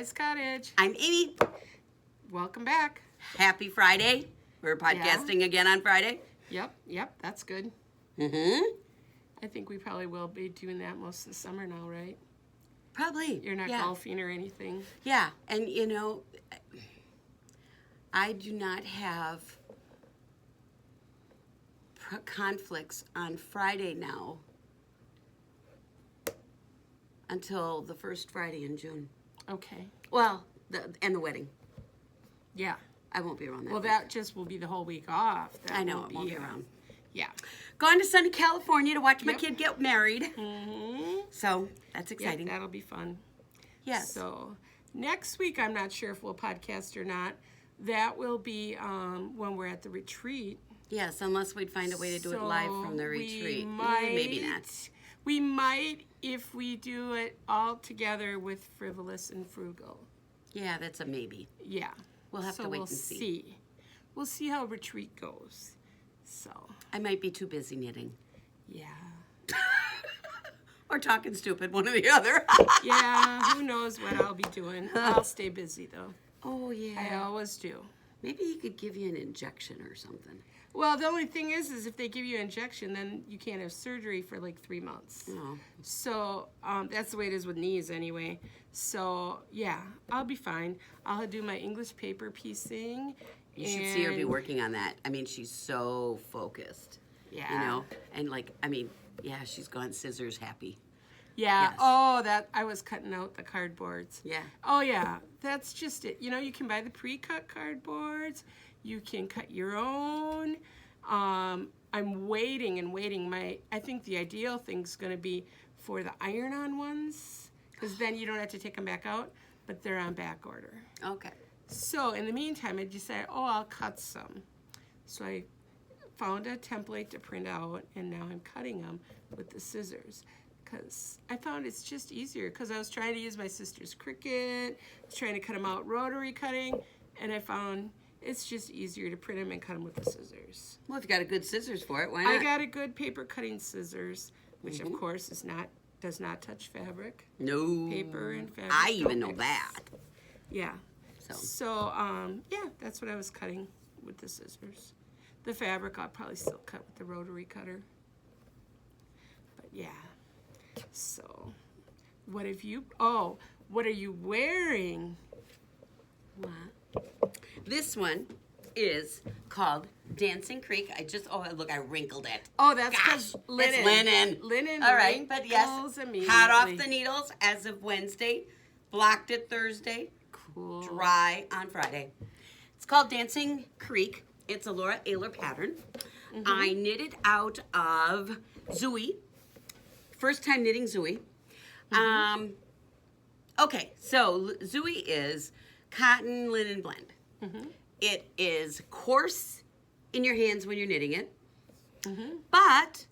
Magpies Cottage. I'm Amy. Welcome back. Happy Friday. We're podcasting again on Friday. Yep, that's good. Mm-hmm. I think we probably will be doing that most of the summer now, right? Probably. You're not golfing or anything. Yeah, and you know, I do not have conflicts on Friday now until the first Friday in June. Okay. Well, and the wedding. Yeah. I won't be around that. Well, week. that just will be the whole week off. That I know, it won't be around. Yeah. Gone to sunny California to watch my kid get married. Mm-hmm. So, that's exciting. Yep, that'll be fun. Yes. So, next week, I'm not sure if we'll podcast or not. That will be when we're at the retreat. Yes, unless we'd find a way to do it live from the retreat. Maybe not. We might if we do it all together with Frivolous and Frugal. Yeah, that's a maybe. Yeah. We'll have to wait and see. We'll see how retreat goes. So. I might be too busy knitting. Yeah. Or talking stupid, one or the other. Yeah, who knows what I'll be doing. I'll stay busy, though. Oh, yeah. I always do. Maybe he could give you an injection or something. Well, the only thing is if they give you an injection, then you can't have surgery for like 3 months. Oh. So that's the way it is with knees anyway. So, yeah, I'll be fine. I'll do my English paper piecing. You should see her be working on that. I mean, she's so focused. Yeah. You know? And yeah, she's gone scissors happy. Yeah. Yes. Oh, that I was cutting out the cardboards. Yeah. Oh, yeah. That's just it. You know, you can buy the pre-cut cardboards. You can cut your own. I'm waiting and waiting. I think the ideal thing's going to be for the iron-on ones, because then you don't have to take them back out, but they're on back order. Okay. So in the meantime, I decided, I'll cut some. So I found a template to print out, and now I'm cutting them with the scissors. Because I found it's just easier, because I was trying to use my sister's Cricut, I was trying to cut them out rotary cutting, and I found it's just easier to print them and cut them with the scissors. Well, if you got a good scissors for it, why not? I got a good paper cutting scissors, which of course does not touch fabric. No. Paper and fabric. I even know that. Yeah. So yeah, that's what I was cutting with the scissors. The fabric I'll probably still cut with the rotary cutter. But yeah. So, what are you wearing? What? This one is called Dancing Creek. I wrinkled it. Oh, that's because linen. It's linen. Linen. All right, but yes, immediately. hot off the needles as of Wednesday, blocked it Thursday, cool. Dry on Friday. It's called Dancing Creek. It's a Laura Ayler pattern. Mm-hmm. I knitted out of Zooey. First time knitting Zooey. Mm-hmm. Okay, so Zooey is cotton linen blend. Mm-hmm. It is coarse in your hands when you're knitting it, but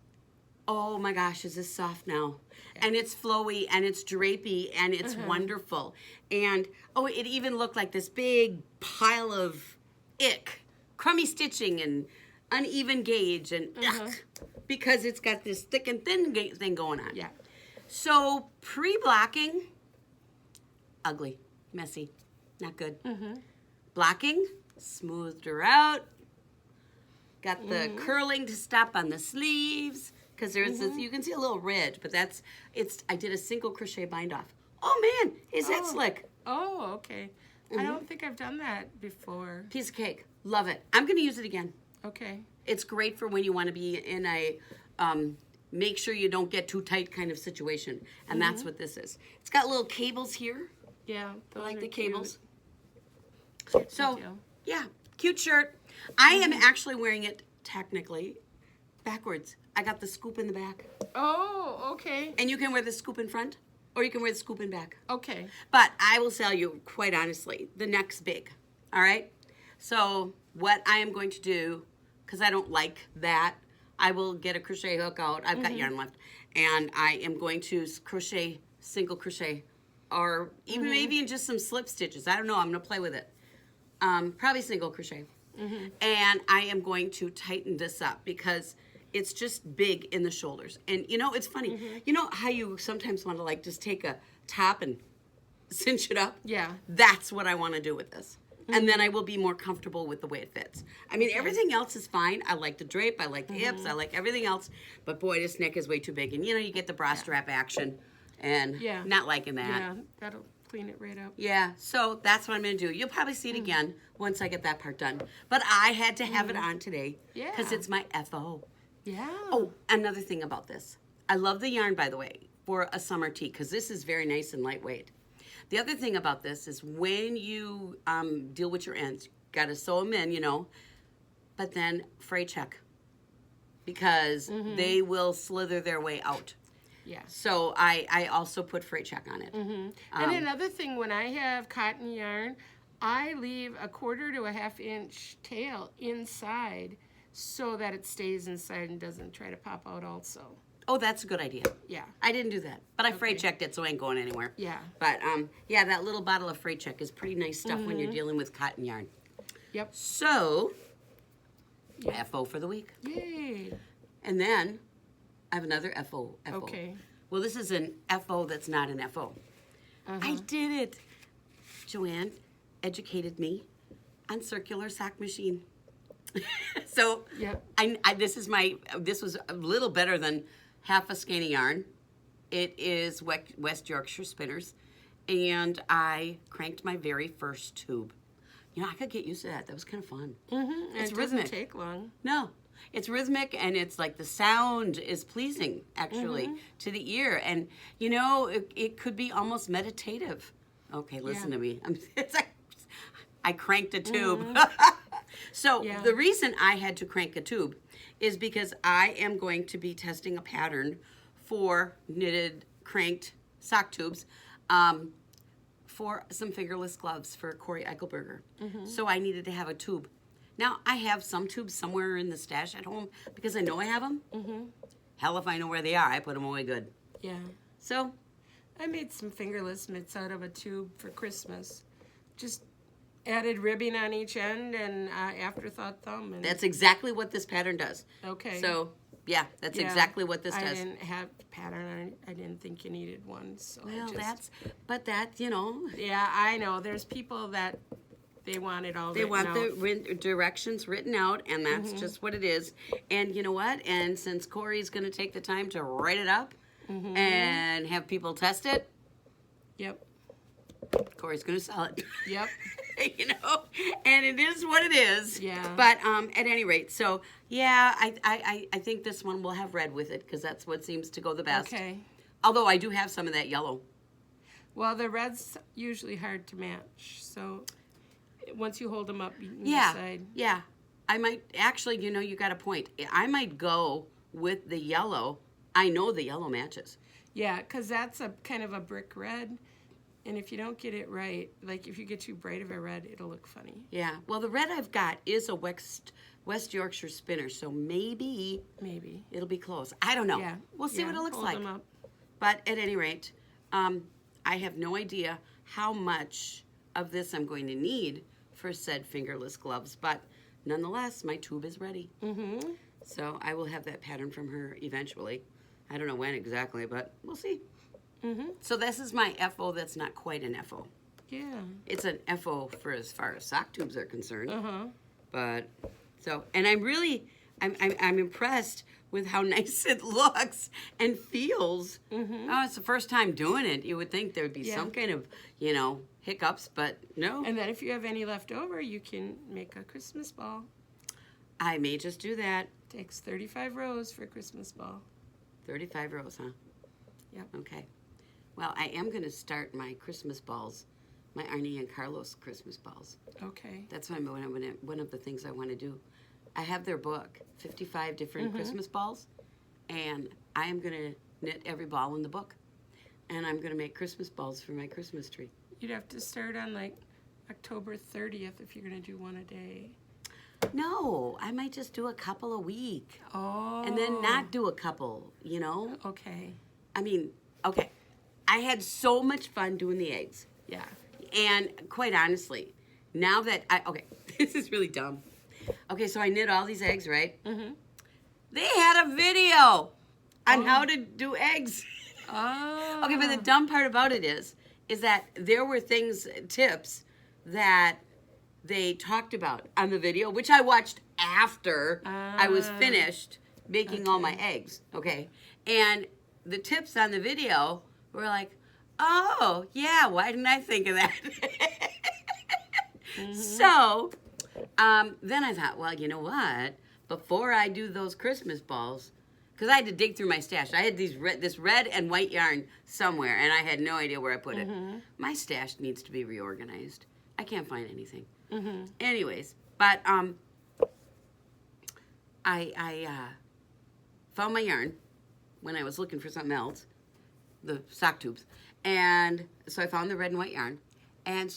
oh my gosh, is this soft now? And it's flowy and it's drapey and it's wonderful. And it even looked like this big pile of crummy stitching and uneven gauge and because it's got this thick and thin thing going on. Yeah. So pre-blocking, ugly, messy, not good. Mm-hmm. Blocking, smoothed her out. Got the curling to stop on the sleeves because there's this, you can see a little ridge, but I did a single crochet bind off. Oh man, is that slick? Oh, okay. I don't think I've done that before. Piece of cake. Love it. I'm going to use it again. Okay. It's great for when you want to be in a make sure you don't get too tight kind of situation. And that's what this is. It's got little cables here. Yeah. I like the cables. Cute. So, yeah, cute shirt. I am actually wearing it technically backwards. I got the scoop in the back. Oh, okay. And you can wear the scoop in front or you can wear the scoop in back. Okay. But I will tell you, quite honestly, the neck's big. All right? So what I am going to do, because I don't like that, I will get a crochet hook out. I've got yarn left. And I am going to crochet, single crochet, or even maybe in just some slip stitches. I don't know. I'm going to play with it. Probably single crochet. And I am going to tighten this up because it's just big in the shoulders. And, you know, it's funny. You know how you sometimes want to, like, just take a top and cinch it up. Yeah. That's what I want to do with this. And then I will be more comfortable with the way it fits. I mean, everything else is fine. I like the drape. I like the hips. I like everything else. But boy, this neck is way too big. And you know, you get the bra strap action. And not liking that. Yeah, that'll clean it right up. Yeah, so that's what I'm going to do. You'll probably see it again once I get that part done. But I had to have it on today. Yeah. Because it's my FO. Yeah. Oh, another thing about this. I love the yarn, by the way, for a summer tee, because this is very nice and lightweight. The other thing about this is when you deal with your ends, you got to sew them in, you know, but then fray check, because they will slither their way out. Yeah. So I also put fray check on it. And another thing, when I have cotton yarn, I leave a 1/4 to a 1/2 inch tail inside so that it stays inside and doesn't try to pop out also. Oh, that's a good idea. Yeah. I didn't do that, but I fray checked it, so I ain't going anywhere. Yeah. But yeah, that little bottle of fray check is pretty nice stuff when you're dealing with cotton yarn. Yep. So, FO for the week. Yay. And then I have another FO. Okay. Well, this is an FO that's not an FO. I did it. Joanne educated me on circular sock machine. So Yep. this was a little better than half a skein of yarn. It is West Yorkshire spinners, and I cranked my very first tube. You know, I could get used to that. That was kind of fun. And It's it rhythmic. doesn't take long. No, it's rhythmic, and it's like the sound is pleasing actually to the ear, and you know it could be almost meditative. Okay, listen to me. It's like I cranked a tube. So the reason I had to crank a tube is because I am going to be testing a pattern for knitted cranked sock tubes for some fingerless gloves for Corey Eichelberger. So I needed to have a tube. Now, I have some tubes somewhere in the stash at home because I know I have them. Hell, if I know where they are, I put them away good. Yeah. So I made some fingerless mitts out of a tube for Christmas. Just added ribbing on each end and afterthought thumb. And that's exactly what this pattern does. Okay. So, yeah, that's exactly what this I does. didn't have pattern. I didn't think you needed one. So Well, you know. Yeah, I know. There's people that they want it all They written want out. the directions written out, and that's just what it is. And you know what? And since Corey's going to take the time to write it up and have people test it, Yep. Corey's going to sell it. Yep. You know, and it is what it is. Yeah. But at any rate, so yeah, I think this one will have red with it because that's what seems to go the best. Okay. Although I do have some of that yellow. Well, the red's usually hard to match, so once you hold them up, you can Yeah. decide. Yeah. I might actually, you know, you got a point. I might go with the yellow. I know the yellow matches. Yeah, because that's a kind of a brick red. And if you don't get it right, like if you get too bright of a red, it'll look funny. Yeah. Well, the red I've got is a West Yorkshire spinner, so maybe it'll be close. I don't know. Yeah. We'll see what it looks hold like. them up. But at any rate, I have no idea how much of this I'm going to need for said fingerless gloves. But nonetheless, my tube is ready. So I will have that pattern from her eventually. I don't know when exactly, but we'll see. So this is my FO that's not quite an FO. Yeah. It's an FO for as far as sock tubes are concerned. But so, and I'm impressed with how nice it looks and feels. Oh, it's the first time doing it. You would think there would be some kind of, you know, hiccups, but no. And then if you have any left over, you can make a Christmas ball. I may just do that. Takes 35 rows for a Christmas ball. 35 rows, huh? Yep. Okay. Well, I am going to start my Christmas balls, my Arnie and Carlos Christmas balls. Okay. That's one of the things I want to do. I have their book, 55 different Christmas balls, and I am going to knit every ball in the book. And I'm going to make Christmas balls for my Christmas tree. You'd have to start on like October 30th if you're going to do one a day. No, I might just do a couple a week. Oh. And then not do a couple, you know? Okay. I mean, okay. I had so much fun doing the eggs. Yeah. And quite honestly, now that okay, this is really dumb. Okay, so I knit all these eggs, right? They had a video on how to do eggs. Oh. Okay, but the dumb part about it is is that there were tips that they talked about on the video, which I watched after I was finished making all my eggs, okay? And the tips on the video were like, oh, yeah, why didn't I think of that? So then I thought, well, you know what? Before I do those Christmas balls, because I had to dig through my stash. I had this red and white yarn somewhere, and I had no idea where I put it. My stash needs to be reorganized. I can't find anything. Anyways, but I found my yarn when I was looking for something else, the sock tubes, and so I found the red and white yarn, and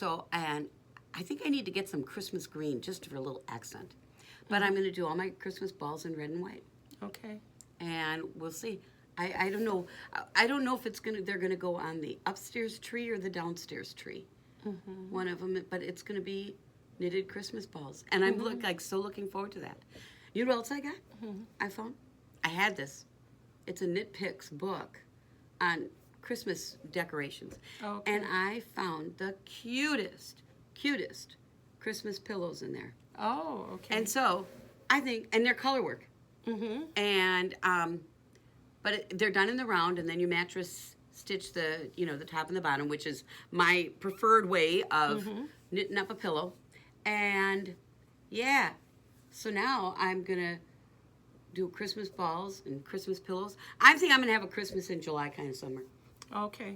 I think I need to get some Christmas green just for a little accent. But I'm going to do all my Christmas balls in red and white. Okay. And we'll see. I don't know. I don't know if they're gonna go on the upstairs tree or the downstairs tree. One of them, but it's gonna be knitted Christmas balls, and I'm so looking forward to that. You know what else I got? I found. I had this. It's a Knit Picks book on Christmas decorations, and I found the cutest Christmas pillows in there. Oh, okay. And so I think, and they're color work. And but they're done in the round, and then you mattress stitch the top and the bottom, which is my preferred way of knitting up a pillow. And yeah, so now I'm gonna do Christmas balls and Christmas pillows. I think I'm gonna have a Christmas in July kind of summer. Okay.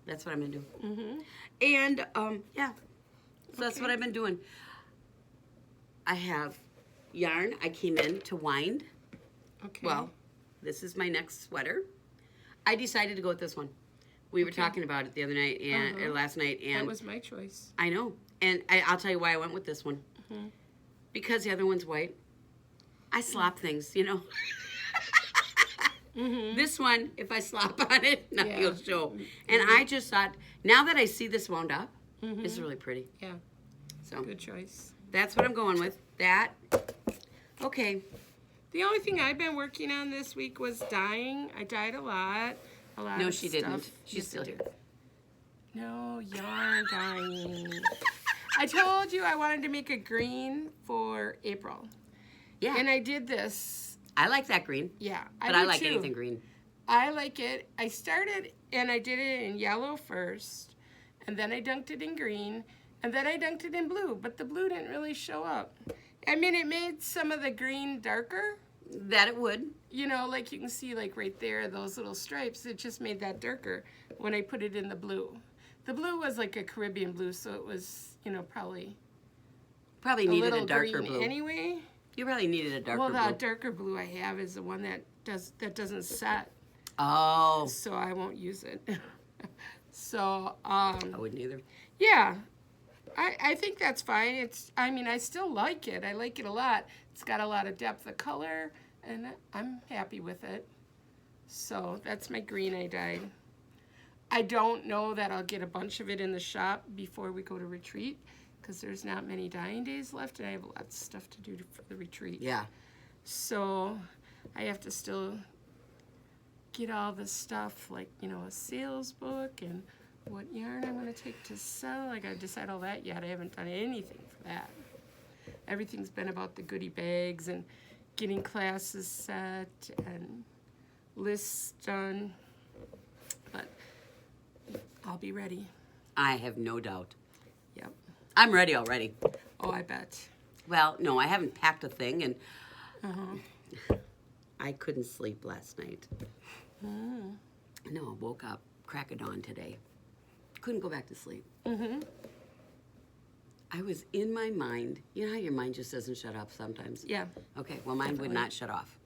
That's what I'm gonna do. And yeah, so that's what I've been doing. I have yarn I came in to wind. Okay. Well, this is my next sweater. I decided to go with this one. We were talking about it the other night and last night, and that was my choice. I know, and I'll tell you why I went with this one. Because the other one's white. I slop things, This one, if I slop on it, nothing will show. And I just thought, now that I see this wound up, it's really pretty. Yeah. So Good choice. that's what I'm going with. That. Okay. The only thing I've been working on this week was dyeing. I dyed a lot. No, of she stuff. didn't. She's still here. No, yarn dyeing. I told you I wanted to make a green for April. Yeah. And I did this. I like that green. Yeah. But I do like too. anything green. I like it. I started and I did it in yellow first, and then I dunked it in green, and then I dunked it in blue, but the blue didn't really show up. I mean, it made some of the green darker. That it would. Like you can see like right there, those little stripes, it just made that darker when I put it in the blue. The blue was like a Caribbean blue, so it was, probably needed a darker green blue. Anyway. You probably needed a darker blue. Well, the darker blue I have is the one that doesn't set. Oh. So I won't use it. So, I wouldn't either. yeah. I think that's fine. I still like it. I like it a lot. It's got a lot of depth of color, and I'm happy with it. So that's my green I dyed. I don't know that I'll get a bunch of it in the shop before we go to retreat, because there's not many dyeing days left, and I have lots of stuff to do for the retreat. Yeah. So I have to still get all the stuff, like, a sales book and what yarn I'm going to take to sell. I got to decide all that yet. I haven't done anything for that. Everything's been about the goodie bags and getting classes set and lists done. But I'll be ready. I have no doubt. Yep. I'm ready already. Oh, I bet. Well, no, I haven't packed a thing, and I couldn't sleep last night. No, I woke up crack of dawn today. Couldn't go back to sleep. I was in my mind. You know how your mind just doesn't shut up sometimes? Yeah. Okay, well, mine would not shut off.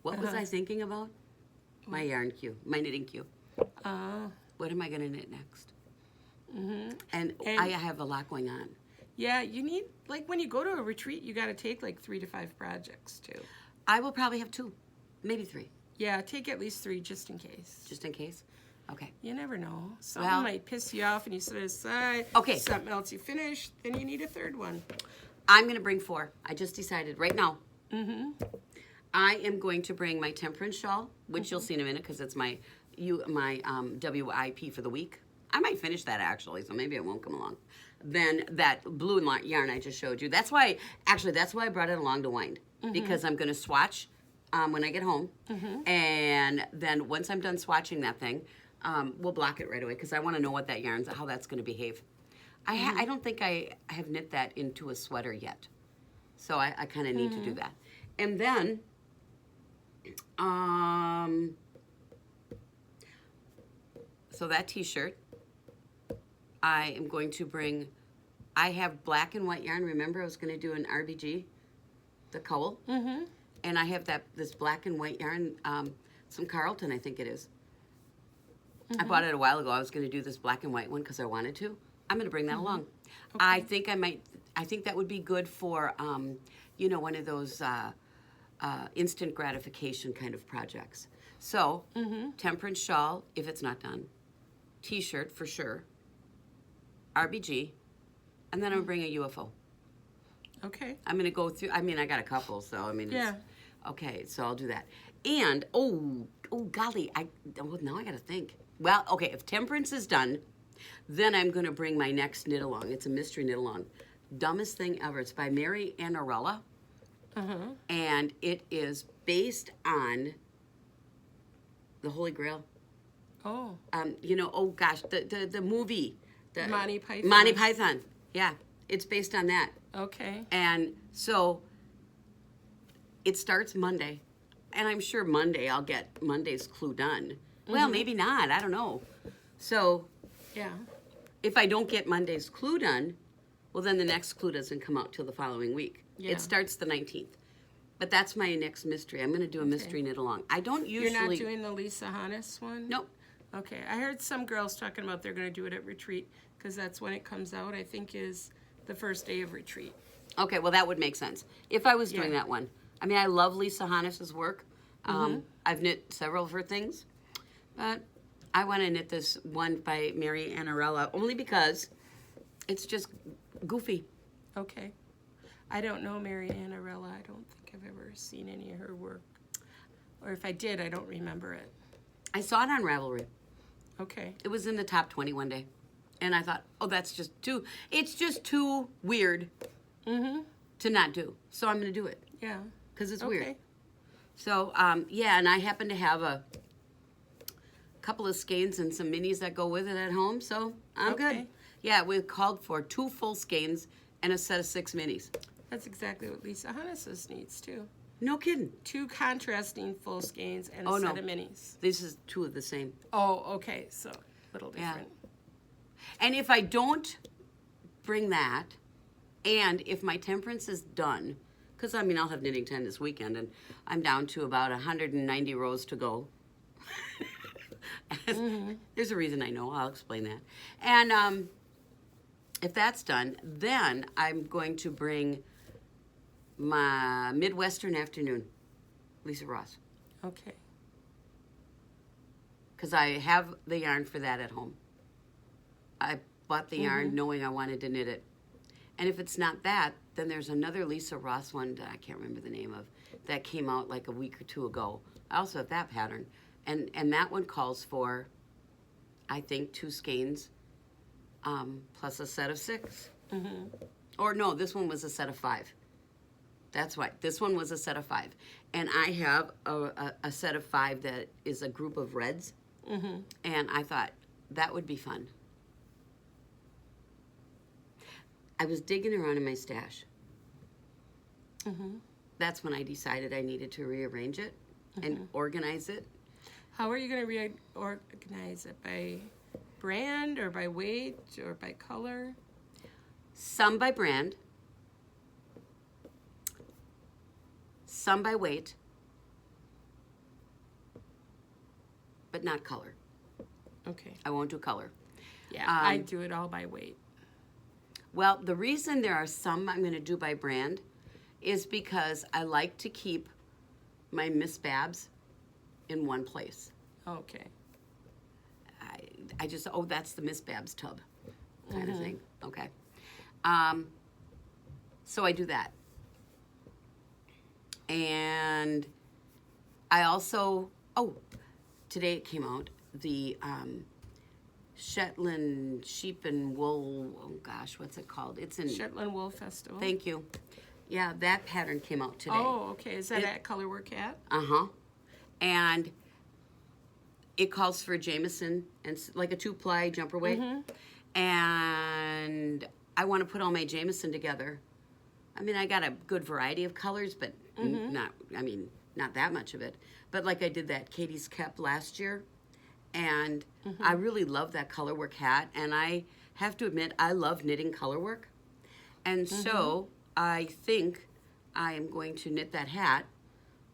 What was I thinking about? My yarn queue, my knitting queue. What am I going to knit next? And I have a lot going on. Yeah, you need, like, when you go to a retreat, you got to take like 3 to 5 projects too. I will probably have 2, maybe 3. Yeah, take at least 3 just in case. Just in case? Okay. You never know. Something might piss you off and you set it aside. Okay. Something else you finish, then you need a 3rd one. I'm going to bring 4. I just decided right now. I am going to bring my temperance shawl, which you'll see in a minute because it's my WIP for the week. I might finish that actually, so maybe it won't come along. Then that blue yarn I just showed you. That's why I brought it along to wind, because I'm going to swatch when I get home, and then once I'm done swatching that thing, we'll block it right away because I want to know what that yarn's, how that's going to behave. I don't think I have knit that into a sweater yet, so I kind of need to do that. And then, so that t-shirt, I am going to bring, I have black and white yarn. Remember I was going to do an RBG, the cowl? And I have this black and white yarn, some Carlton, I think it is. I bought it a while ago. I was going to do this black and white one because I wanted to. I'm going to bring that along. Okay. I think that would be good for, you know, one of those instant gratification kind of projects. So, temperance shawl, if it's not done. T-shirt, for sure. RBG. And then I'm going to bring a UFO. Okay. I'm going to go through, I mean, I got a couple, so, I mean, yeah. Okay, so I'll do that. And, oh golly, now I got to think. Well, okay, if temperance is done, then I'm going to bring my next knit along. It's a mystery knit along. Dumbest thing ever. It's by Mary Annarella. And it is based on the Holy Grail. Oh. You know, oh gosh, the movie. The Monty Python. Monty Python. Yeah, it's based on that. Okay. And so it starts Monday. And I'm sure Monday I'll get Monday's clue done. Well, maybe not. I don't know. So, yeah. If I don't get Monday's clue done, well, then the next clue doesn't come out till the following week. Yeah. It starts the 19th. But that's my next mystery. I'm going to do a mystery knit along. I don't usually... You're not doing the Lisa Hannes one? Nope. Okay. I heard some girls talking about they're going to do it at retreat because that's when it comes out, I think, is the first day of retreat. Okay, well, that would make sense. If I was doing that one. I mean, I love Lisa Hannes's work. I've knit several of her things. But I want to knit this one by Mary Annarella only because it's just goofy. Okay. I don't know Mary Annarella. I don't think I've ever seen any of her work. Or if I did, I don't remember it. I saw it on Ravelry. Okay. It was in the top 20 one day. And I thought, oh, it's just too weird to not do. So I'm going to do it. Yeah. Because it's weird. So, yeah, and I happen to have a couple of skeins and some minis that go with it at home, so I'm good. Yeah, we called for 2 full skeins and a set of 6 minis. That's exactly what Lisa Hannes needs, too. No kidding. 2 contrasting full skeins and a set of minis. This is 2 of the same. Oh, okay, so a little different. Yeah. And if I don't bring that, and if my temperance is done, because, I mean, I'll have knitting time this weekend, and I'm down to about 190 rows to go. There's a reason I know. I'll explain that. And if that's done, then I'm going to bring my Midwestern Afternoon, Lisa Ross. Okay. Because I have the yarn for that at home. I bought the yarn knowing I wanted to knit it. And if it's not that, then there's another Lisa Ross one that I can't remember the name of that came out like a week or 2 ago. I also have that pattern. And that one calls for, I think, 2 skeins plus a set of 6. Or no, this one was a set of 5. That's right. This one was a set of 5. And I have a set of 5 that is a group of reds. And I thought that would be fun. I was digging around in my stash. That's when I decided I needed to rearrange it and organize it. How are you going to reorganize it? By brand or by weight or by color? Some by brand. Some by weight. But not color. Okay. I won't do color. Yeah, I do it all by weight. Well, the reason there are some I'm going to do by brand is because I like to keep my Miss Babs in one place. Okay. I just, that's the Miss Babs tub kind of thing. Okay. So I do that. And I also, today it came out, the Shetland sheep and wool. Oh gosh, what's it called? It's in Shetland Wool Festival. Thank you. Yeah, that pattern came out today. Oh, okay. Is that at Colorwork Hat? Uh-huh. And it calls for Jameson and like a 2-ply jumper weight. And I want to put all my Jameson together. I mean, I got a good variety of colors, but not that much of it. But like I did that Katie's Cap last year, and I really love that colorwork hat. And I have to admit, I love knitting colorwork. And so I think I am going to knit that hat.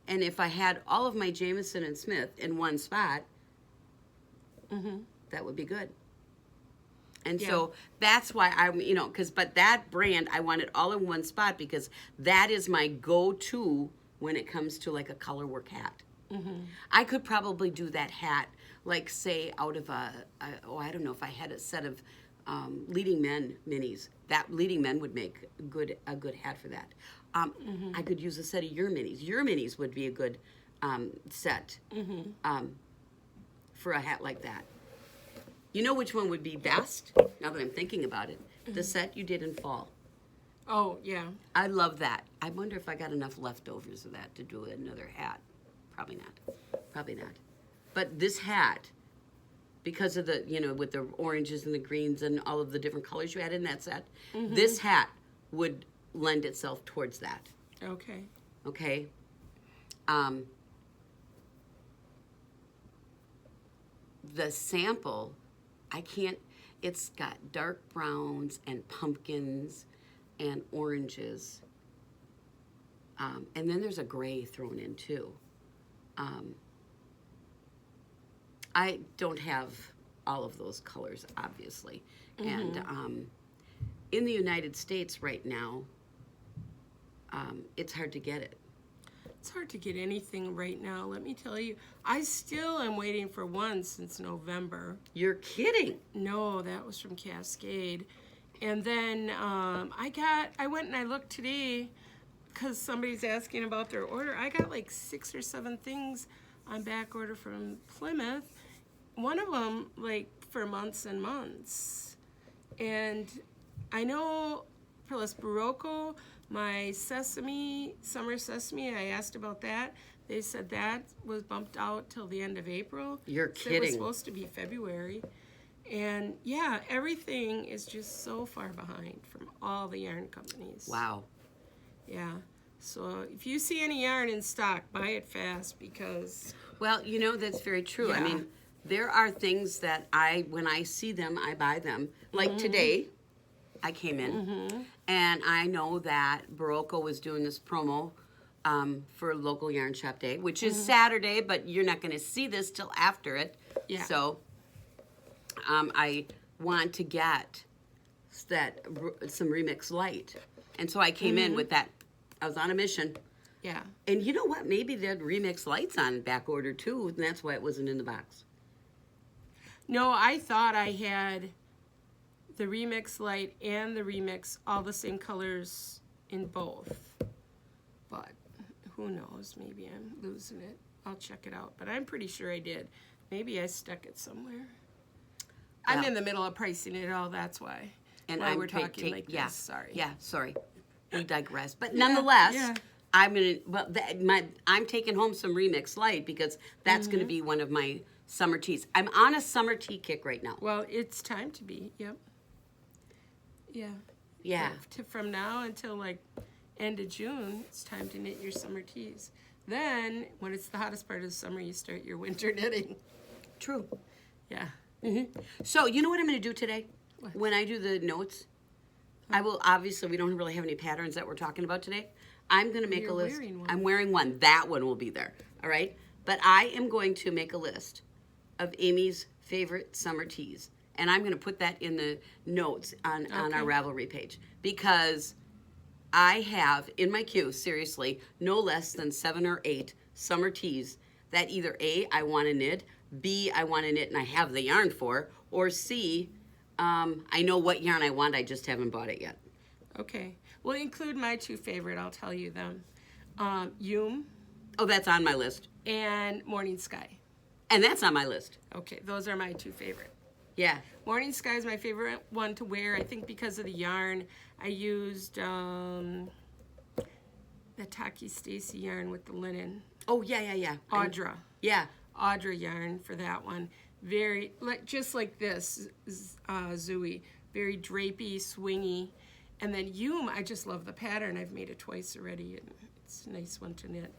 And if I had all of my Jameson and Smith in one spot, that would be good. And so that's why but that brand, I want it all in one spot because that is my go-to when it comes to like a colorwork hat. I could probably do that hat, like say out of I don't know if I had a set of Leading Men minis. That Leading Men would make a good hat for that. I could use a set of Your Minis. Your Minis would be a good set for a hat like that. You know which one would be best? Now that I'm thinking about it, the set you did in fall. Oh, yeah. I love that. I wonder if I got enough leftovers of that to do another hat. Probably not. But this hat, because of the, with the oranges and the greens and all of the different colors you had in that set, this hat would lend itself towards that. Okay. Okay? The sample, it's got dark browns and pumpkins and oranges. And then there's a gray thrown in too. I don't have all of those colors, obviously. And in the United States right now, it's hard to get it. It's hard to get anything right now, let me tell you. I still am waiting for one since November. You're kidding. No, that was from Cascade. And then I went and I looked today because somebody's asking about their order. I got like 6 or 7 things on back order from Plymouth. One of them, like, for months and months. And I know for Los Barroco, my summer sesame, I asked about that. They said that was bumped out till the end of April. You're kidding. It was supposed to be February. And yeah, everything is just so far behind from all the yarn companies. Wow. Yeah. So if you see any yarn in stock, buy it fast because... Well, that's very true. Yeah. I mean, there are things that when I see them, I buy them. Like today, I came in, and I know that Barroco was doing this promo for local yarn shop day, which is Saturday, but you're not going to see this till after it. Yeah. So I want to get some Remix Light. And so I came in with that. I was on a mission. Yeah. And you know what? Maybe they had Remix Lights on back order too, and that's why it wasn't in the box. No, I thought I had the Remix Light and the Remix all the same colors in both. But who knows? Maybe I'm losing it. I'll check it out. But I'm pretty sure I did. Maybe I stuck it somewhere. I'm in the middle of pricing it all, that's why. And we're talking like this. Sorry. Yeah, sorry. We digress. But nonetheless, yeah. I'm taking home some Remix Light because that's going to be one of my summer teas. I'm on a summer tea kick right now. Well, it's time to be. Yep. Yeah. Yeah. From now until like end of June, it's time to knit your summer teas. Then, when it's the hottest part of the summer, you start your winter knitting. True. Yeah. So, you know what I'm going to do today? What? When I do the notes, I will, obviously, we don't really have any patterns that we're talking about today. I'm going to make a list. Wearing one. I'm wearing one. That one will be there. All right? But I am going to make a list of Amy's favorite summer teas. And I'm going to put that in the notes on our Ravelry page. Because I have in my queue, seriously, no less than 7 or 8 summer teas that either A, I want to knit, B, I want to knit and I have the yarn for, or C, I know what yarn I want, I just haven't bought it yet. Okay. We'll include my 2 favorite. I'll tell you them. Yume Oh, that's on my list. and Morning Sky. And that's on my list. Okay. Those are my 2 favorite. Yeah. Morning Sky is my favorite one to wear. I think because of the yarn. I used the Taki Stacy yarn with the linen. Oh, yeah. Audra. Yeah. Audra yarn for that one. Very, just like this, Zooey. Very drapey, swingy. And then Yum, I just love the pattern. I've made it twice already, and it's a nice one to knit.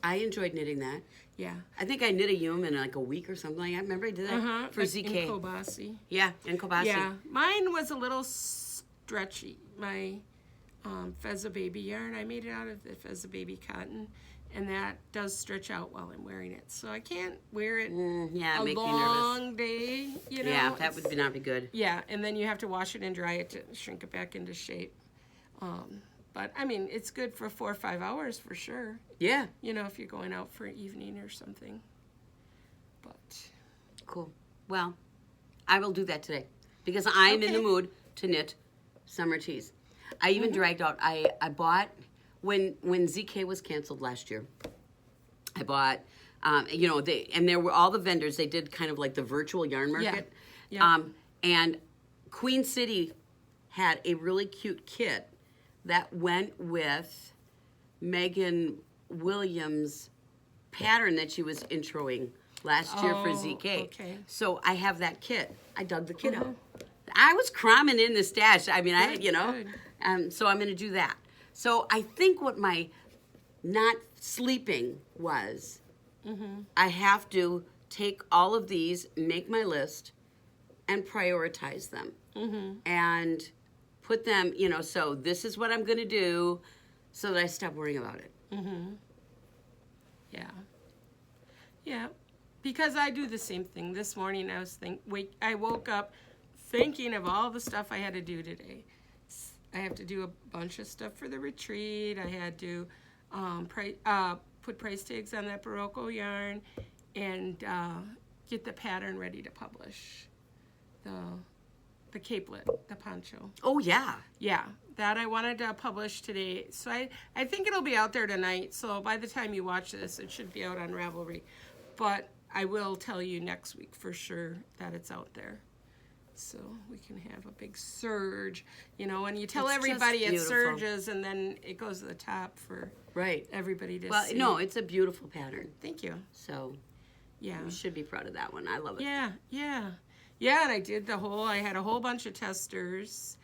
I enjoyed knitting that. Yeah. I think I knit a Yum in like a week or something like that. Remember I did that for like ZK. in Kobasi. Yeah, in Kobasi. Yeah. Mine was a little stretchy. My Fezza Baby yarn, I made it out of the Fezza Baby cotton, and that does stretch out while I'm wearing it. So I can't wear it yeah, a make long day, you know. Yeah, that would not be good. Yeah, and then you have to wash it and dry it to shrink it back into shape. But, I mean, it's good for 4 or 5 hours for sure. Yeah. You know, if you're going out for an evening or something. But. Cool. Well, I will do that today because I'm in the mood to knit summer tees. I even dragged out, I bought, when ZK was canceled last year, I bought, you know, and there were all the vendors, they did kind of like the virtual yarn market. Yeah. And Queen City had a really cute kit that went with Megan Williams' pattern that she was introing last year for ZK. Okay. So I have that kit. I dug the kit out. I was cramming in the stash. I mean, so I'm going to do that. So I think what my not sleeping was, I have to take all of these, make my list, and prioritize them. And put them, you know, so this is what I'm going to do so that I stop worrying about it. Yeah. Yeah. Because I do the same thing. This morning I woke up thinking of all the stuff I had to do today. I have to do a bunch of stuff for the retreat. I had to put price tags on that Barocco yarn and get the pattern ready to publish. The capelet, the poncho. Oh, yeah. Yeah, that I wanted to publish today. So I think it'll be out there tonight. So by the time you watch this, it should be out on Ravelry. But I will tell you next week for sure that it's out there. So we can have a big surge. You know, when you tell everybody it surges and then it goes to the top for everybody to see. Well, no, it's a beautiful pattern. Thank you. So yeah, you should be proud of that one. I love it. Yeah, yeah. Yeah, and I did I had a whole bunch of testers.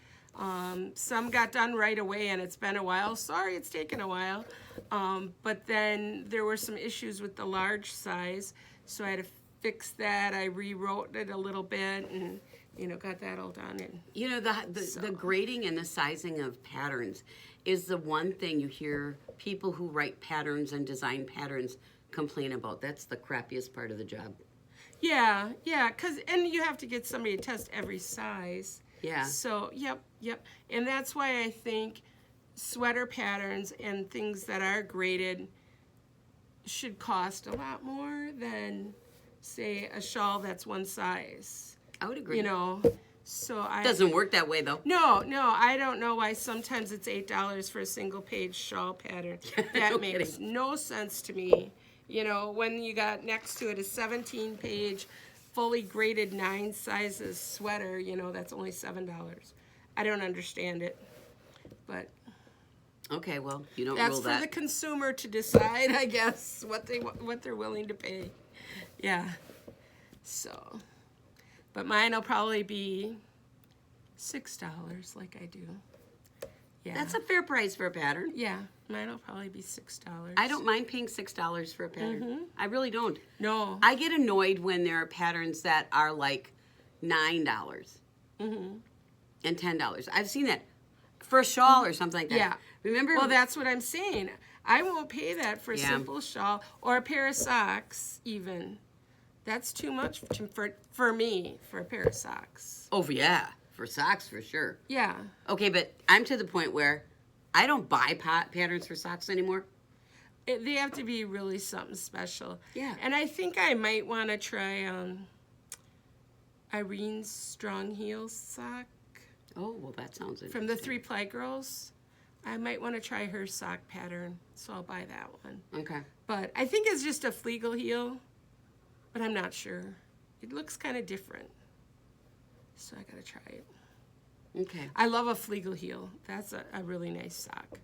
Some got done right away, and it's been a while. Sorry, it's taken a while. But then there were some issues with the large size, so I had to fix that. I rewrote it a little bit and, you know, got that all done. And you know, the grading and the sizing of patterns is the one thing you hear people who write patterns and design patterns complain about. That's the crappiest part of the job. Yeah, and you have to get somebody to test every size. Yeah. So, yep. And that's why I think sweater patterns and things that are graded should cost a lot more than, say, a shawl that's one size. I would agree. You know, so doesn't work that way, though. No, I don't know why sometimes it's $8 for a single page shawl pattern. That makes no sense to me. You know, when you got next to it a 17-page, fully graded 9 sizes sweater, you know, that's only $7. I don't understand it, but okay, well, you don't that's rule for that. the consumer to decide, I guess, what they're willing to pay. Yeah. So, but mine will probably be $6 like I do. Yeah. That's a fair price for a pattern. Yeah, mine will probably be $6. I don't mind paying $6 for a pattern. I really don't. No. I get annoyed when there are patterns that are like $9 and $10. I've seen that for a shawl or something like that. Yeah. Remember? Well, that's what I'm saying. I won't pay that for a simple shawl or a pair of socks even. That's too much for me for a pair of socks. Oh, yeah. For socks, for sure. Yeah. Okay, but I'm to the point where I don't buy patterns for socks anymore. They have to be really something special. Yeah. And I think I might want to try Irene's Strong Heels sock. Oh, well, that sounds interesting. From the 3-Ply Girls. I might want to try her sock pattern, so I'll buy that one. Okay. But I think it's just a Flegel heel, but I'm not sure. It looks kind of different. So I gotta try it. Okay. I love a Flegel heel. That's a really nice sock.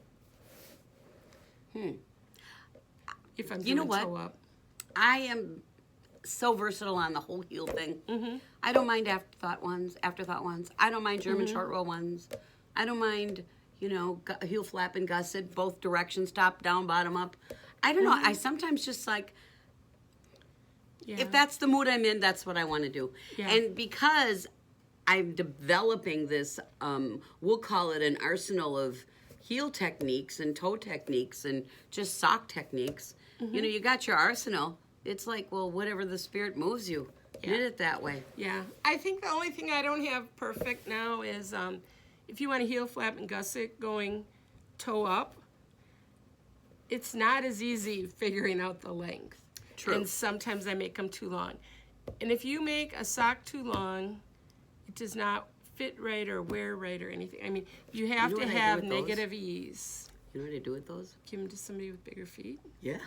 If I'm You know doing what? toe up. I am so versatile on the whole heel thing. Mm-hmm. I don't mind afterthought ones. I don't mind German short row ones. I don't mind, you know, heel flap and gusset, both directions, top, down, bottom, up. I don't know. I sometimes just like, if that's the mood I'm in, that's what I want to do. Yeah. And because I'm developing this, we'll call it an arsenal of heel techniques and toe techniques and just sock techniques. You know, you got your arsenal. It's like, well, whatever the spirit moves you, knit it that way. Yeah. I think the only thing I don't have perfect now is if you want a heel flap and gusset going toe up, it's not as easy figuring out the length. True. And sometimes I make them too long. And if you make a sock too long, it does not fit right or wear right or anything. I mean, you have to have negative ease. You know what I do with those? Give them to somebody with bigger feet. Yeah.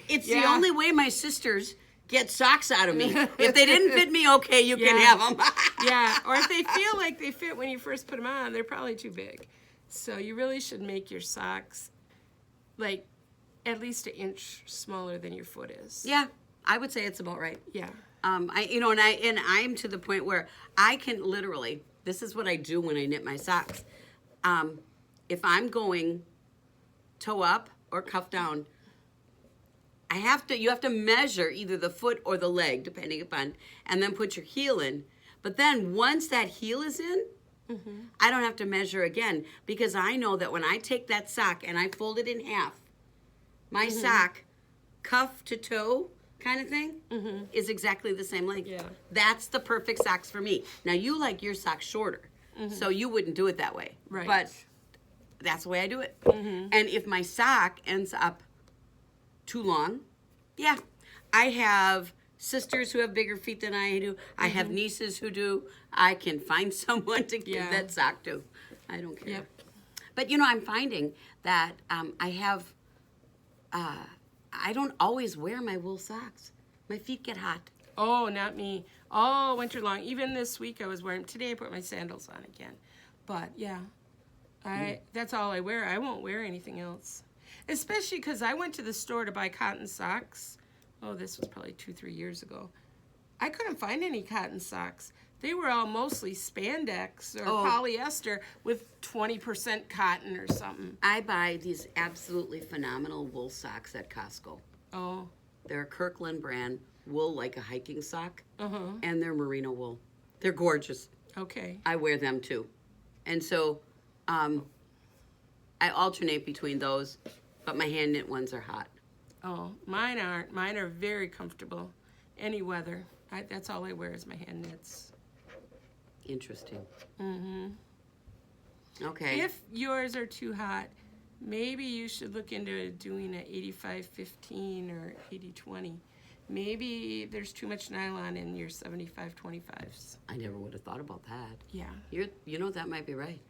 It's the only way my sisters get socks out of me. If they didn't fit me, okay, you can have them. Yeah, or if they feel like they fit when you first put them on, they're probably too big. So you really should make your socks like at least an inch smaller than your foot is. Yeah, I would say it's about right. Yeah. I'm to the point where I can literally, this is what I do when I knit my socks. If I'm going toe up or cuff down, you have to measure either the foot or the leg, depending upon, and then put your heel in. But then once that heel is in, I don't have to measure again, because I know that when I take that sock and I fold it in half, my sock, cuff to toe kind of thing, is exactly the same length. Yeah. That's the perfect socks for me. Now, you like your socks shorter, so you wouldn't do it that way. Right. But that's the way I do it. And if my sock ends up too long, yeah. I have sisters who have bigger feet than I do. I have nieces who do. I can find someone to give that sock to. I don't care. Yep. But, you know, I'm finding that I don't always wear my wool socks. My feet get hot. Oh, not me. All winter long. Even this week I was wearing, today I put my sandals on again. But yeah, that's all I wear. I won't wear anything else. Especially because I went to the store to buy cotton socks. Oh, this was probably 2-3 years ago. I couldn't find any cotton socks. They were all mostly spandex or polyester with 20% cotton or something. I buy these absolutely phenomenal wool socks at Costco. Oh. They're a Kirkland brand wool, like a hiking sock, Uh-huh. and they're merino wool. They're gorgeous. Okay. I wear them too. And so I alternate between those, but my hand knit ones are hot. Oh, mine aren't. Mine are very comfortable. Any weather. That's all I wear is my hand knits. Interesting. Mm-hmm. Okay. If yours are too hot, maybe you should look into doing an 85-15 or 80-20. Maybe there's too much nylon in your 75-25s. I never would have thought about that. Yeah. You know, that might be right.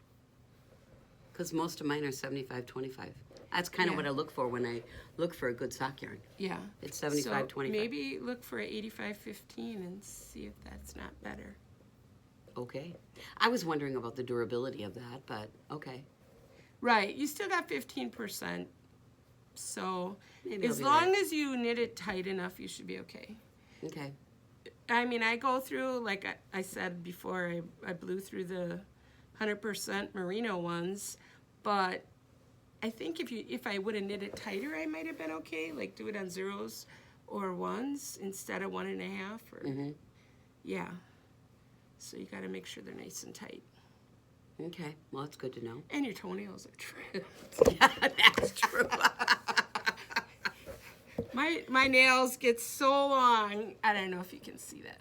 Because most of mine are 75-25. That's kind of what I look for when I look for a good sock yarn. Yeah. It's 75-25. So maybe look for an 85-15 and see if that's not better. Okay. I was wondering about the durability of that, but okay. Right. You still got 15%. So Maybe as long as you knit it tight enough, you should be okay. Okay. I mean, I go through, like I said before, I blew through the 100% merino ones, but I think if I would have knit it tighter, I might have been okay. Like do it on 0s or 1s instead of 1.5. Or yeah. So you got to make sure they're nice and tight. Okay. Well, that's good to know. And your toenails are trimmed. Yeah, that's true. My nails get so long. I don't know if you can see that.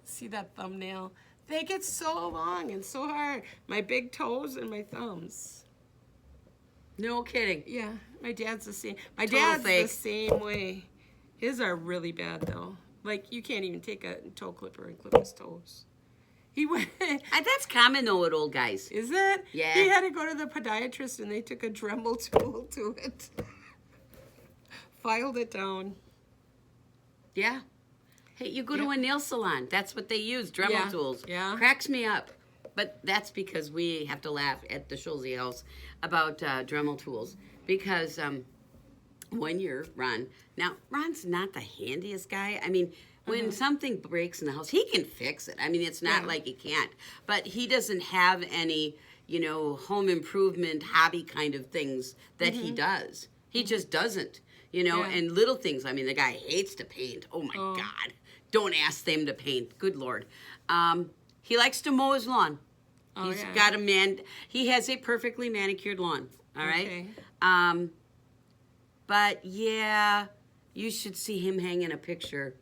See that thumbnail? They get so long and so hard. My big toes and my thumbs. No kidding. Yeah, my dad's the same. My Total dad's fake. the same way. His are really bad though. Like you can't even take a toe clipper and clip his toes. He went. That's common though with old guys. Is it? Yeah. He had to go to the podiatrist and they took a Dremel tool to it. Filed it down. Yeah. Hey, you go to a nail salon. That's what they use, Dremel tools. Yeah. Cracks me up. But that's because we have to laugh at the Schulze house about Dremel tools. Because 1 year, Ron's not the handiest guy. I mean, when something breaks in the house, he can fix it. I mean, it's not like he can't. But he doesn't have any, home improvement, hobby kind of things that he does. He just doesn't, and little things. I mean, the guy hates to paint. Oh, my God. Don't ask them to paint. Good Lord. He likes to mow his lawn. He's got he has a perfectly manicured lawn. All right? Okay. But, yeah, you should see him hanging a picture.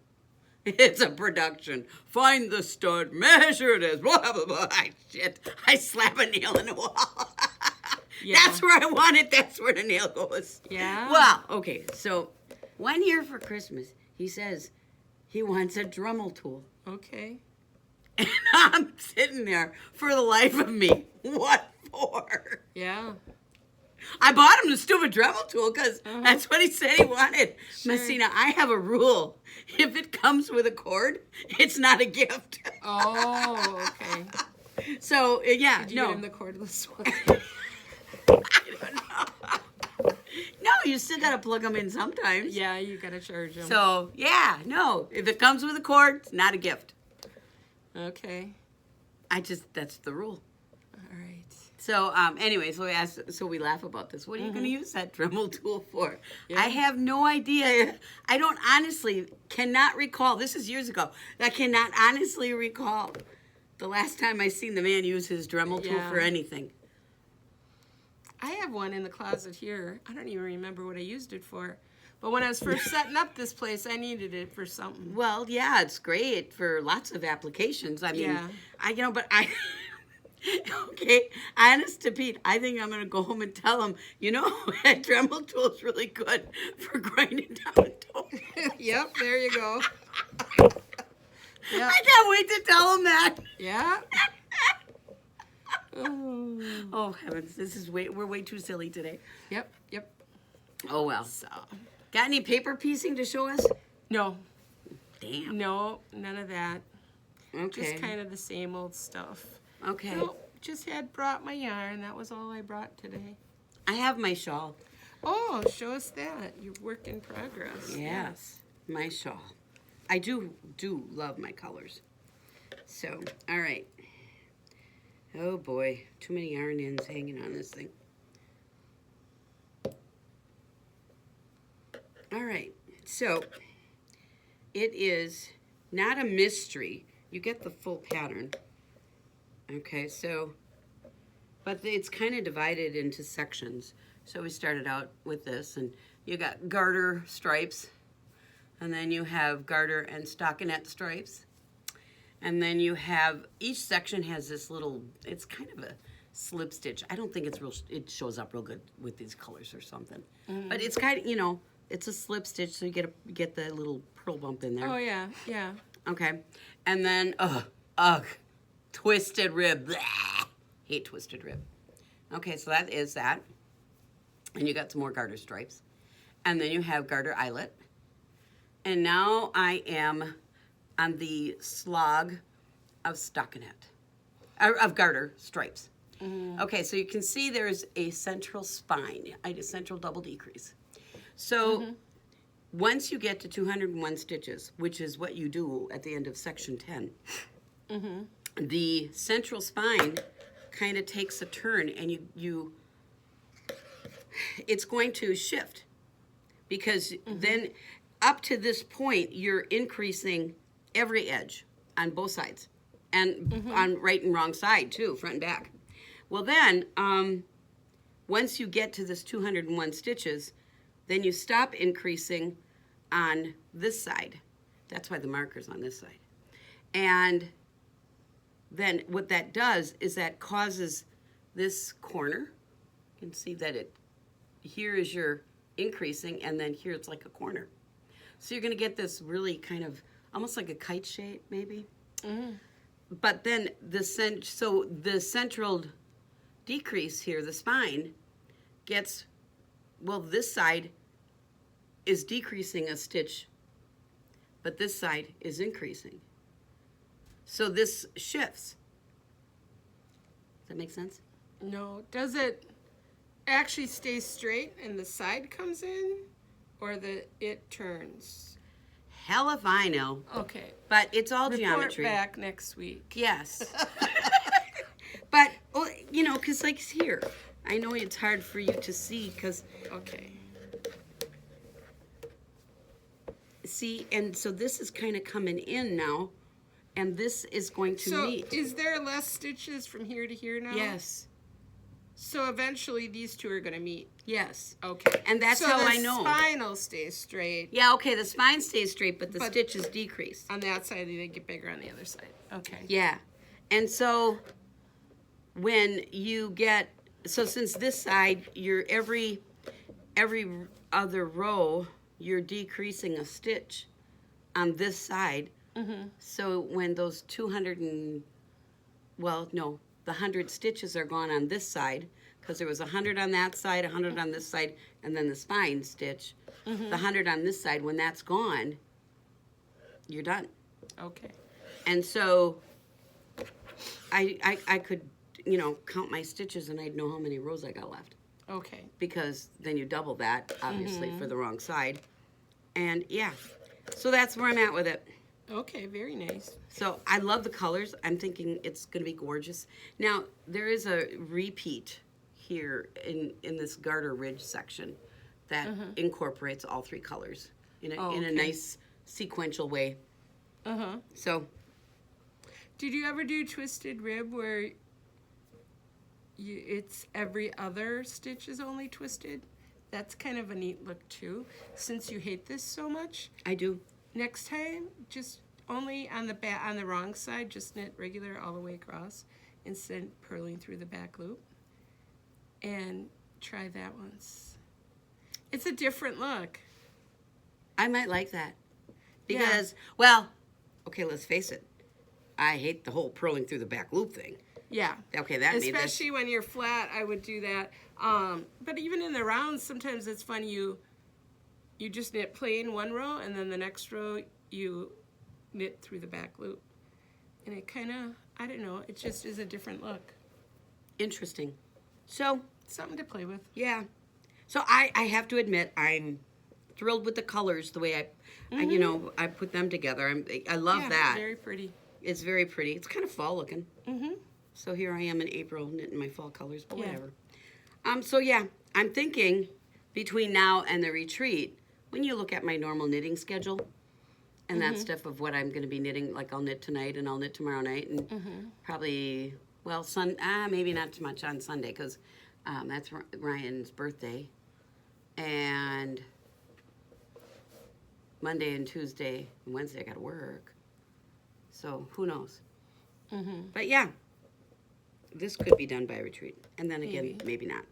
It's a production. Find the stud, measure it as blah, blah, blah. Shit. I slap a nail in the wall. That's where I want it. That's where the nail goes. Yeah. Well, okay. So 1 year for Christmas, he says he wants a Dremel tool. Okay. And I'm sitting there for the life of me. What for? Yeah. I bought him the stupid Dremel tool because that's what he said he wanted. Sure. Messina, I have a rule. If it comes with a cord, it's not a gift. Oh, okay. So, yeah, Did you no. get him the cordless one? I don't know. No, you still got to plug them in sometimes. Yeah, you gotta charge him. So, yeah, no. If it comes with a cord, it's not a gift. Okay. That's the rule. All right. So, anyway, so we laugh about this. What are you going to use that Dremel tool for? Yeah. I have no idea. I don't cannot recall. This is years ago. I cannot honestly recall the last time I seen the man use his Dremel tool for anything. I have one in the closet here. I don't even remember what I used it for. But when I was first setting up this place, I needed it for something. Well, yeah, it's great for lots of applications. I mean, okay, honest to Pete, I think I'm going to go home and tell him, that Dremel tool is really good for grinding down toes. Yep, there you go. Yep. I can't wait to tell him that. Yeah. Oh, heavens, we're way too silly today. Yep. Oh, well. So, Got any paper piecing to show us? no, Damn. no, none of that. Okay. Just kind of the same old stuff. Okay. Nope, just brought my yarn. That was all I brought today. I have my shawl. Oh, show us that. Your work in progress. Yes, my shawl. I do love my colors. So, all right. Oh boy, too many yarn ends hanging on this thing. All right, so it is not a mystery. You get the full pattern. Okay, so, but it's kind of divided into sections. So we started out with this, and you got garter stripes, and then you have garter and stockinette stripes. And then you have, each section has this little, it's kind of a slip stitch. I don't think it shows up real good with these colors or something. But it's kind of, it's a slip stitch, so you get the little pearl bump in there. Oh, yeah. Okay. And then, twisted rib. Blah. Hate twisted rib. Okay, so that is that. And you got some more garter stripes. And then you have garter eyelet. And now I am on the slog of stockinette, of garter stripes. Okay, so you can see there's a central spine, a central double decrease. So once you get to 201 stitches, which is what you do at the end of section 10, the central spine kind of takes a turn, and it's going to shift, because then up to this point you're increasing every edge on both sides, and on right and wrong side too, front and back. Well then, once you get to this 201 stitches, then you stop increasing on this side. That's why the marker's on this side. And then what that does is that causes this corner. You can see that here is your increasing, and then here it's like a corner. So you're going to get this really kind of almost like a kite shape, maybe. But then the central decrease here, the spine, gets, well, this side is decreasing a stitch, but this side is increasing. So this shifts. Does that make sense? No, does it actually stay straight and the side comes in, or it turns? Hell if I know. Okay. But it's all Report geometry. back next week. Yes. But, well, you know, because like here, I know it's hard for you to see because, Okay. see, and so this is kind of coming in now, and this is going to meet. So is there less stitches from here to here now? Yes. So eventually these two are going to meet. Yes. Okay. And that's how I know. So the spine will stay straight. Yeah, okay, the spine stays straight, but the stitches decrease. On that side, they get bigger on the other side. Okay. Yeah. And so when you get, so since this side, you're every other row, you're decreasing a stitch on this side. Mm-hmm. So when those 100 stitches are gone on this side, because there was 100 on that side, 100 on this side, and then the spine stitch. Mm-hmm. The 100 on this side, when that's gone, you're done. Okay. And so I could, you know, count my stitches and I'd know how many rows I got left. Okay. Because then you double that, obviously, Mm-hmm. for the wrong side. And yeah, so that's where I'm at with it. Okay, very nice. So I love the colors. I'm thinking it's going to be gorgeous. Now, there is a repeat here in this garter ridge section that incorporates all three colors in a okay. nice sequential way. Uh-huh. So, Did you ever do twisted rib where it's every other stitch is only twisted? That's kind of a neat look too. Since you hate this so much, I do. next time just only on the wrong side, just knit regular all the way across instead of purling through the back loop. And try that once. It's a different look. I might like that. Yeah. Because, well, okay, let's face it. I hate the whole purling through the back loop thing. Yeah. Okay, that made this. Especially when you're flat, I would do that. But even in the rounds, sometimes it's fun. You just knit plain one row, and then the next row you knit through the back loop. And it kind of, I don't know, it just is a different look. Interesting. So, Something to play with. yeah. So I have to admit, I'm thrilled with the colors, the way I put them together. I love Yeah, that. very pretty. It's very pretty. It's kind of fall looking. Mm-hmm. So here I am in April knitting my fall colors, but Yeah. whatever. So yeah, I'm thinking between now and the retreat, when you look at my normal knitting schedule and that stuff of what I'm going to be knitting, like I'll knit tonight and I'll knit tomorrow night and probably, well, maybe not too much on Sunday because that's Ryan's birthday. And Monday and Tuesday and Wednesday I got to work. So who knows? Mm-hmm. But yeah, this could be done by retreat. And then again, maybe not.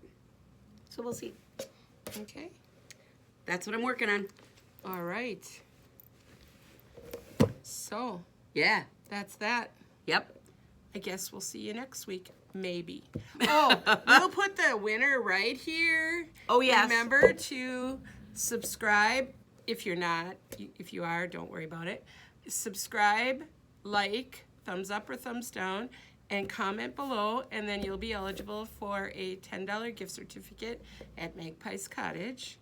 So we'll see. Okay. That's what I'm working on. All right. So, Yeah. that's that. Yep. I guess we'll see you next week. Maybe. Oh, we'll put the winner right here. Oh, yes. Remember to subscribe if you're not. If you are, don't worry about it. Subscribe, like, thumbs up or thumbs down, and comment below, and then you'll be eligible for a $10 gift certificate at Magpies Cottage.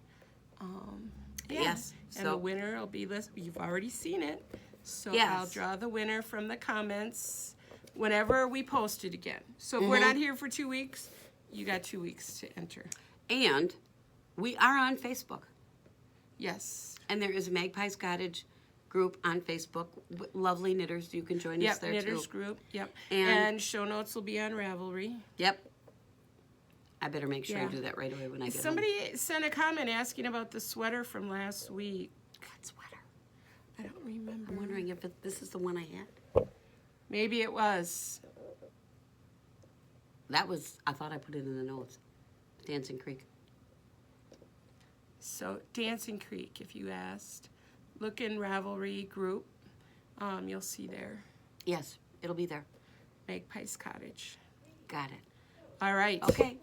Yeah. Yes. And the winner will be listed. You've already seen it. So Yes. I'll draw the winner from the comments whenever we post it again. So if we're not here for 2 weeks, you got 2 weeks to enter. And we are on Facebook. Yes. And there is a Magpies Cottage group on Facebook. Lovely knitters. You can join us there Knitters too. group. Yep. And- And show notes will be on Ravelry. Yep. I better make sure I Yeah. do that right away when I get home. Somebody sent a comment asking about the sweater from last week. What sweater? I don't remember. I'm wondering if this is the one I had. Maybe it was. That was, I thought I put it in the notes. Dancing Creek. So Dancing Creek, if you asked. Look in Ravelry group. You'll see there. Yes, it'll be there. Magpies Cottage. Got it. All right. Okay.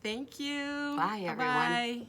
Thank you. Bye, everyone. Bye-bye.